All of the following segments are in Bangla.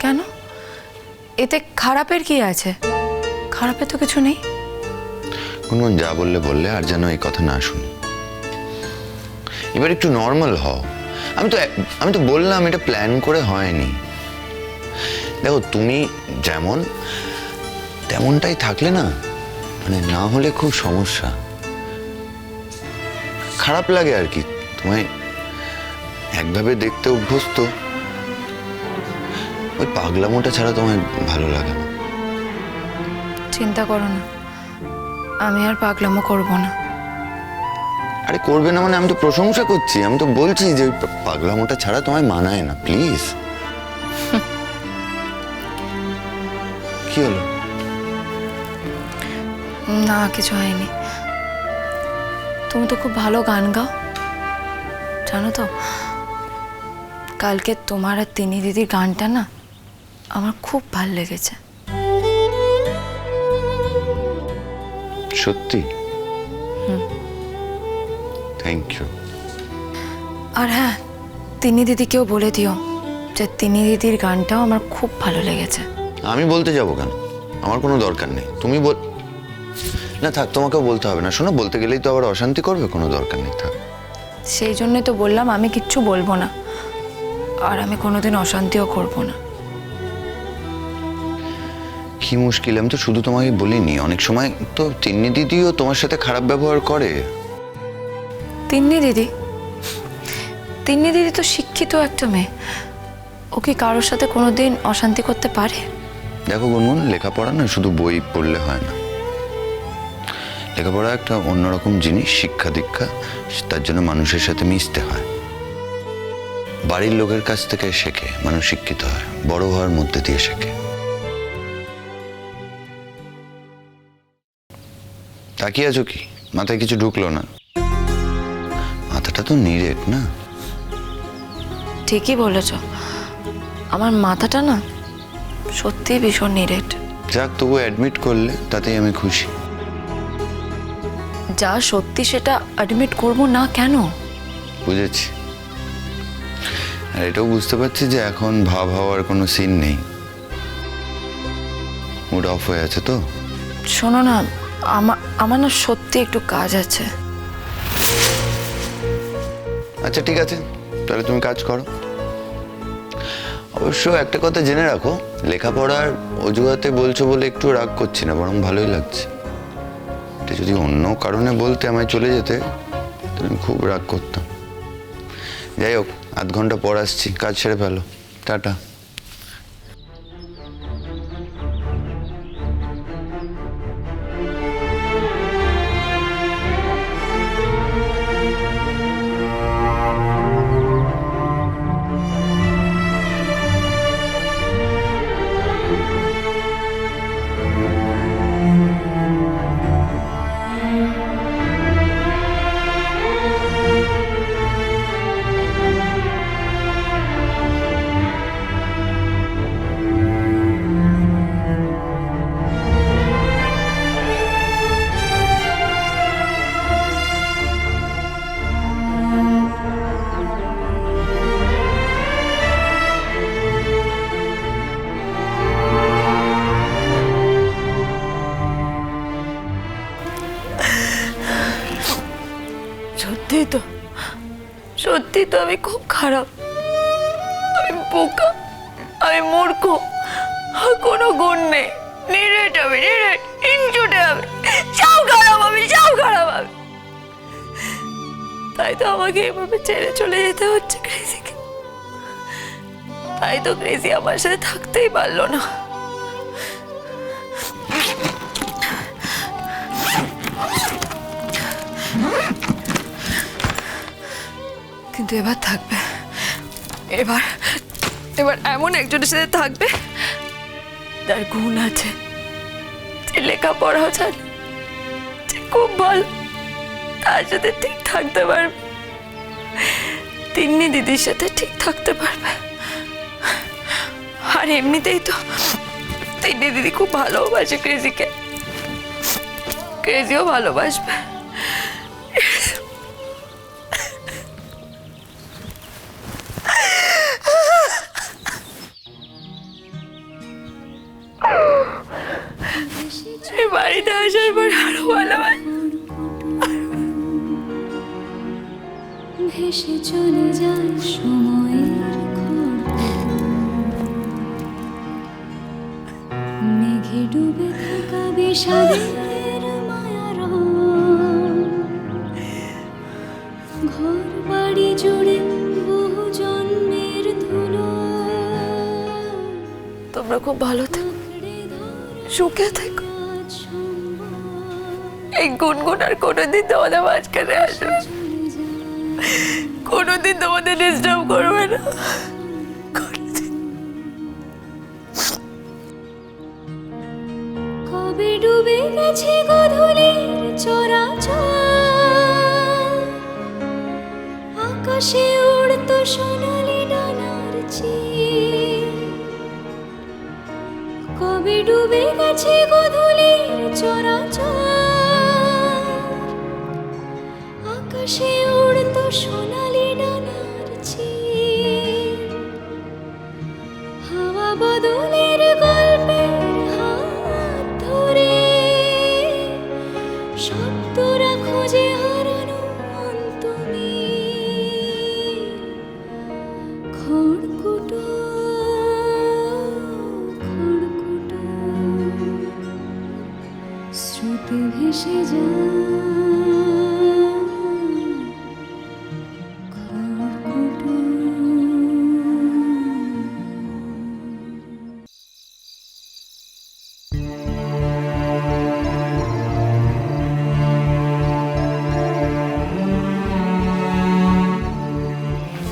কেন? এতে খারাপের কি আছে? খারাপের তো কিছু নেই। গুনগুন, যা বললে বললে, আর যেন এই কথা না শুনি। এবার একটু নর্মাল হও। আমি তো বললাম এটা প্ল্যান করে হয়নি। দেখো, তুমি যেমন তেমনটাই থাকলে না, মানে না হলে খুব সমস্যা। খারাপ লাগে আর কি, তোমায় একভাবে দেখতে অভ্যস্ত, ওই পাগলামোটা ছাড়া তোমায় ভালো লাগে না। চিন্তা করো না, আমি আর পাগলামো করবো না। আরে করবে না মানে? আমি তো প্রশংসা করছি, আমি তো বলছি যে ওই পাগলামোটা ছাড়া তোমায় মানায় না, প্লিজ। কি হলো? না, কিছু হয়নি। তুমি তো খুব ভালো গান গাও, জানো তো? কালকে তোমার আর তিনি দিদির গানটা না আমার খুব ভাল লেগেছে। সত্যি? Thank you. আর হ্যাঁ, তিনি দিদিকেও বলে দিও যে তিনি দিদির গানটাও আমার খুব ভালো লেগেছে। আমি বলতে যাব কেন? আমার কোনো দরকার নেই। তুমি বল না, থাক, তোমাকেও বলতে হবে না। শোনো, বলতে গেলেই তো আবার অশান্তি করবে, কোনো দরকার নেই, থাক। সেই জন্যই তো বললাম আমি কিচ্ছু বলবো না, আর আমি কোনোদিন অশান্তিও করব না। কি মুশকিল, আমি তো শুধু তোমাকে বলিনি, অনেক সময় তো তিন্নি দিদিও তোমার সাথে খারাপ ব্যবহার করে। তিন্নি দিদি? তিন্নি দিদি তো শিক্ষিত একটা মেয়ে, ও কি কারোর সাথে কোনোদিন অশান্তি করতে পারে? দেখো গুনগুন, লেখাপড়া না শুধু বই পড়লে হয় না। লেখাপড়া একটা অন্যরকম জিনিস, শিক্ষা দীক্ষা। তার জন্য মানুষের সাথে মিশতে হয়, বাড়ির লোকের কাছ থেকে শেখে মানুষ, শিক্ষিত হয় বড় হওয়ার মধ্যে দিয়ে শেখে। তাকিয়ে আছো কি? মাথায় কিছু ঢুকলো না? মাথাটা তো নিরেট না? ঠিকই বলেছ, আমার মাথাটা না সত্যিই ভীষণ নিরেট। যাক, তবু অ্যাডমিট করলে তাতেই আমি খুশি। যা সত্যি সেটা অ্যাডমিট করব না কেন? বুঝেছি। আর এটাও বুঝতে পারছি যে এখন ভাব হওয়ার কোনো সিন নেই, মুড অফ হয়ে আছে তো। শোনো না, আমার না সত্যি একটু কাজ আছে। আচ্ছা ঠিক আছে, তাহলে তুমি কাজ করো। অবশ্য একটা কথা জেনে রাখো, লেখাপড়ার অজুহাতে বলছো বলে একটু রাগ করছি না, বরং ভালোই লাগছে। এটা যদি অন্য কারণে বলতে, আমায় চলে যেতে, তাহলে আমি খুব রাগ করতাম। যাই হোক, আধ ঘন্টা পর আসছি, কাজ সেরে ফেলো। টাটা। সত্যি তো আমি খুব খারাপ, আমি বোকা, আমি মূর্খ, আর কোনো গুণ নেই। নিরেট আমি, নিরেট, ইনজুটে আমি, সব খারাপ আমি, সব খারাপ আমি। তাই তো আমাকে এভাবে ছেড়ে চলে যেতে হচ্ছে ক্রেজিকে। তাই তো ক্রেজি আমার সাথে থাকতেই পারলো না। কিন্তু এবার থাকবে, এবার এমন একজনের সাথে থাকবে যার গুণ আছে, যে লেখাপড়াও জানে, যে খুব ভালো, তার সাথে ঠিক থাকতে পারবে, তিন্নি দিদির সাথে ঠিক থাকতে পারবে। আর এমনিতেই তো তিন্নি দিদি খুব ভালোবাসে ক্রেজিকে, ক্রেজিও ভালোবাসবে। এই বাড়িতে আসার পর আরো ভালোবাসি। ভেসে চলে যায় সময়ের মেঘে ডুবে থাকা বিষাদের মায়ার ঘর বাড়ি জুড়ে বহু জন্মের ধুলো। তোমরা খুব ভালো থেকো, সুখে থেকো। এই গুনগুন আর কোনোদিন তোমাদের মাঝখানে আসবে, কোনোদিন তোমাদের ডিস্টার্ব করবে না। কবে ডুবে গেছে গধূলির চরাচর, আকাশে উড়তো সোনালি ডানার চিল। কবে ডুবে গেছে গধূলির চরাচর, আকাশে উড়তো সোনালি ডানার চিল। হাওয়া বদলের গল্পের হাত ধরে শব্দরা খুঁজে হারানো তুমি খড়কুটো খড়কুটো স্রোতে ভেসে যায় খড়কুটো।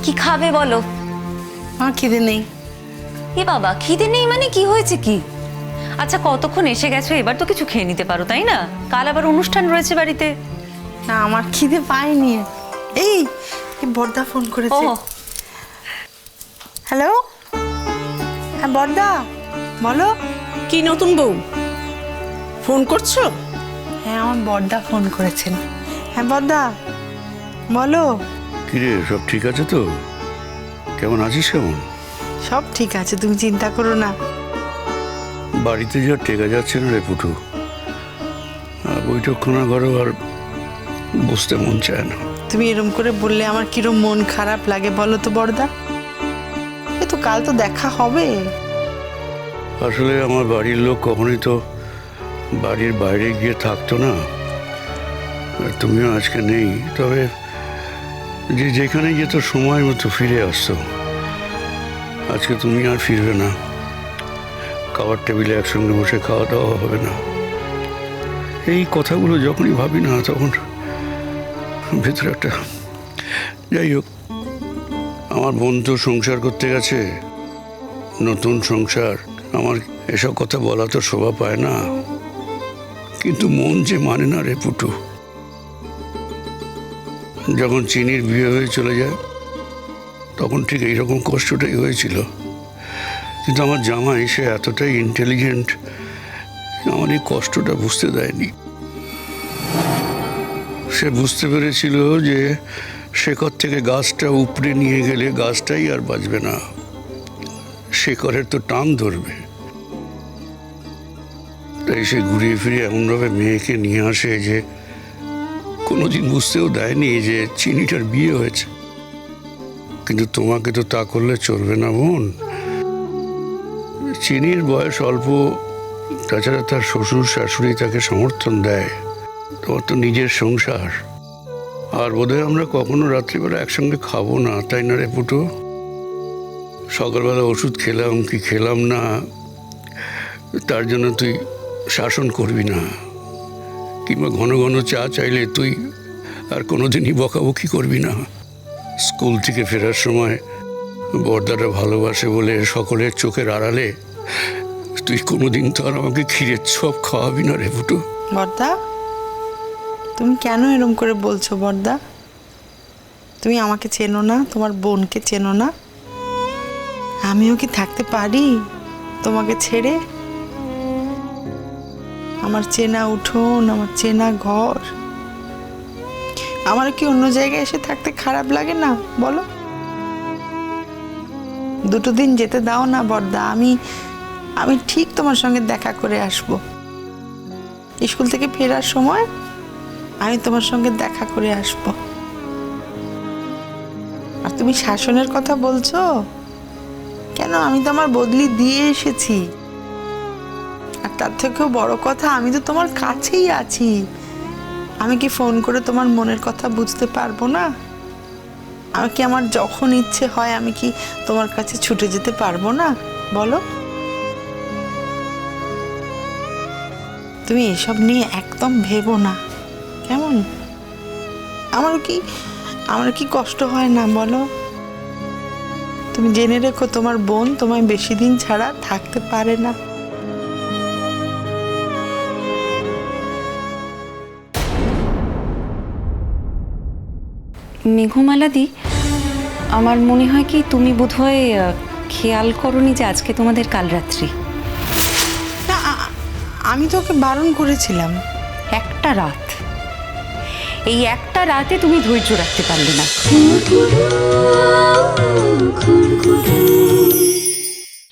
কি খাবে বলো? আমার খিদে নেই। এ বাবা, খিদে নেই মানে কি হয়েছে কি? আচ্ছা, কতক্ষণ এসে গেছো, এবার তো কিছু খেয়ে নিতে পারো, তাই না? কাল আবার অনুষ্ঠান রয়েছে বাড়িতে। না, আমার খিদে পাইনি। এই বড়দা ফোন করেছে। ও হ্যালো, হ্যাঁ বড়দা বলো। কি নতুন বউ ফোন করছো? হ্যাঁ, আমার বড়দা ফোন করেছেন। হ্যাঁ বড়দা বলো। কিরে, সব ঠিক আছে তো? কেমন আছিস? কেমন? সব ঠিক আছে, তুমি চিন্তা করো না। বাড়িতে যা টেকা যাচ্ছে না রে পুটু, বৈঠকখানা ঘরেও আর বসতে মন চায় না। তুমি এরম করে বললে আমার কিরম মন খারাপ লাগে বলো তো বড়দা। এ তো কাল তো দেখা হবে। আসলে আমার বাড়ির লোক কখনোই তো বাড়ির বাইরে গিয়ে থাকতো না, আর তুমিও আজকে নেই। তবে যে যেখানে যেত সময় মতো ফিরে আসতো, আজকে তুমি আর ফিরবে না। খাবার টেবিলে একসঙ্গে বসে খাওয়া দাওয়া হবে না। এই কথাগুলো যখনই ভাবি না, তখন ভেতরে একটা, যাই হোক, আমার বোন তো সংসার করতে গেছে, নতুন সংসার। আমার এসব কথা বলা তো শোভা পায় না, কিন্তু মন যে মানে না রে পুটু। যখন চিনির বিয়ে হয়ে চলে যায়, তখন ঠিক এইরকম কষ্টটাই হয়েছিল। কিন্তু আমার জামাই, সে এতটাই ইন্টেলিজেন্ট, আমার এই কষ্টটা বুঝতে দেয়নি। সে বুঝতে পেরেছিল যে শেকড় থেকে গাছটা উপড়ে নিয়ে গেলে গাছটাই আর বাঁচবে না, শেকড়ের তো টান ধরবে। তাই সে ঘুরিয়ে ফিরিয়ে এমনভাবে মেয়েকে নিয়ে আসে যে কোনোদিন বুঝতেও দেয়নি যে চিনিটার বিয়ে হয়েছে। কিন্তু তোমাকে তো তা করলে চলবে না বোন। চিনির বয়স অল্প, তাছাড়া তার শ্বশুর শাশুড়ি তাকে সমর্থন দেয়। তোমার তো নিজের সংসার। আর বোধহয় আমরা কখনো রাত্রিবেলা একসঙ্গে খাবো না, তাই না রে পুটু? সকালবেলা ওষুধ খেলাম কি খেলাম না, তার জন্য তুই শাসন করবি না, কিংবা ঘন ঘন চা চাইলে তুই আর কোনোদিনই বকাবকি করবি না। স্কুল থেকে ফেরার সময় বড়দাটা ভালোবাসে বলে সকলের চোখের আড়ালে তুই কোনোদিন তো আর আমাকে ক্ষীরের চপ খাওয়াবি না রে ফুটু। বড়দা, তুমি কেন এরম করে বলছো বড়দা? তুমি আমাকে চেনো না, তোমার বোনকে চেনো না? আমিও কি থাকতে পারি তোমাকে ছেড়ে? আমার চেনা উঠোন, আমার চেনা ঘর, আমার কি অন্য জায়গায় এসে থাকতে খারাপ লাগে না বলো? দুটো দিন যেতে দাও না বড়দা, আমি ঠিক তোমার সঙ্গে দেখা করে আসবো। স্কুল থেকে ফেরার সময় আমি তোমার সঙ্গে দেখা করে আসব। আর তুমি শাসনের কথা বলছো কেন? আমি তো আমার বদলি দিয়ে এসেছি। আর তার থেকেও বড় কথা, আমি তো তোমার কাছেই আছি। আমি কি ফোন করে তোমার মনের কথা বুঝতে পারবো না? আমি কি আমার যখন ইচ্ছে হয় আমি কি তোমার কাছে ছুটে যেতে পারবো না? বলো। তুমি এসব নিয়ে একদম ভেবো না, কেমন? আমার কি কষ্ট হয় না বলো? তুমি জেনে রেখো, তোমার বোন তোমায় বেশি দিন ছাড়া থাকতে পারে না। মেঘমালাদি, আমার মনে হয় কি তুমি বোধহয় খেয়াল করনি যে আজকে তোমাদের কাল রাত্রি। না, আমি তোকে বারণ করেছিলাম। একটা রাত, এই একটা রাতে তুমি ধৈর্য রাখতে পারলে না। ফুটফুট